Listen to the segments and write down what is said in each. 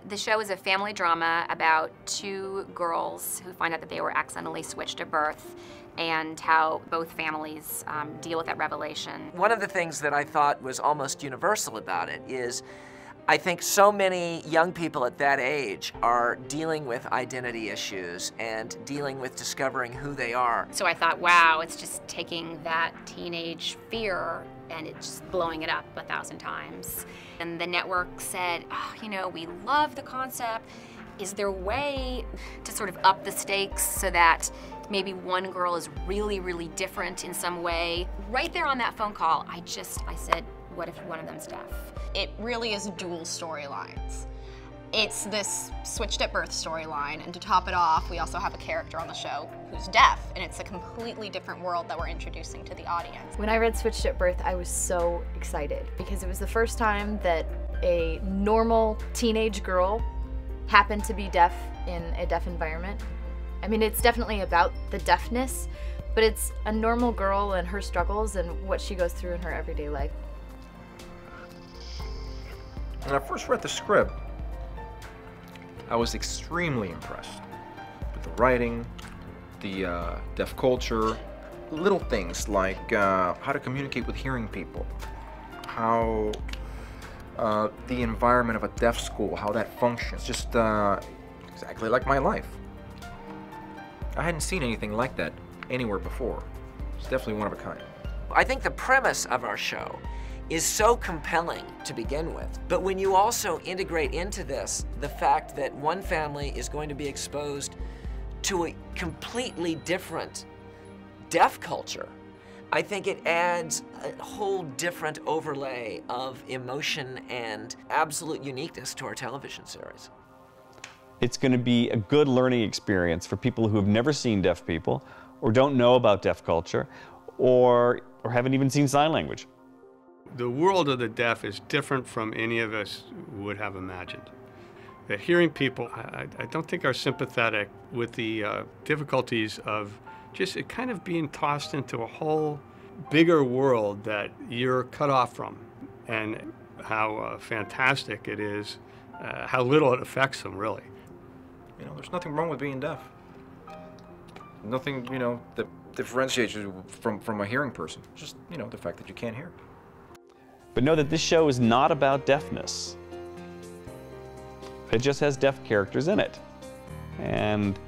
The show is a family drama about two girls who find out that they were accidentally switched at birth and how both families deal with that revelation. One of the things that I thought was almost universal about it is I think so many young people at that age are dealing with identity issues and dealing with discovering who they are. So I thought, wow, it's just taking that teenage fear and it's just blowing it up 1,000 times. And the network said, oh, you know, we love the concept. Is there a way to sort of up the stakes so that maybe one girl is really, really different in some way? Right there on that phone call, I said, what if one of them's deaf? It really is dual storylines. It's this switched at birth storyline, and to top it off, we also have a character on the show who's deaf, and it's a completely different world that we're introducing to the audience. When I read Switched at Birth, I was so excited because it was the first time that a normal teenage girl happened to be deaf in a deaf environment. I mean, it's definitely about the deafness, but it's a normal girl and her struggles and what she goes through in her everyday life. When I first read the script, I was extremely impressed with the writing, the deaf culture, little things like how to communicate with hearing people, how the environment of a deaf school, how that functions, just exactly like my life. I hadn't seen anything like that anywhere before. It's definitely one of a kind. I think the premise of our show is so compelling to begin with. But when you also integrate into this the fact that one family is going to be exposed to a completely different deaf culture, I think it adds a whole different overlay of emotion and absolute uniqueness to our television series. It's going to be a good learning experience for people who have never seen deaf people, or don't know about deaf culture, or haven't even seen sign language. The world of the deaf is different from any of us would have imagined. The hearing people, I don't think are sympathetic with the difficulties of just kind of being tossed into a whole bigger world that you're cut off from, and how fantastic it is, how little it affects them, really. You know, there's nothing wrong with being deaf. Nothing, you know, that differentiates you from a hearing person. Just, you know, the fact that you can't hear. But know that this show is not about deafness. It just has deaf characters in it. And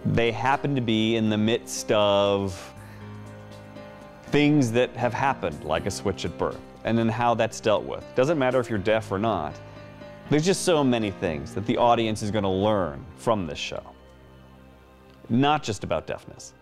they happen to be in the midst of things that have happened, like a switch at birth, and then how that's dealt with. Doesn't matter if you're deaf or not. There's just so many things that the audience is going to learn from this show. Not just about deafness.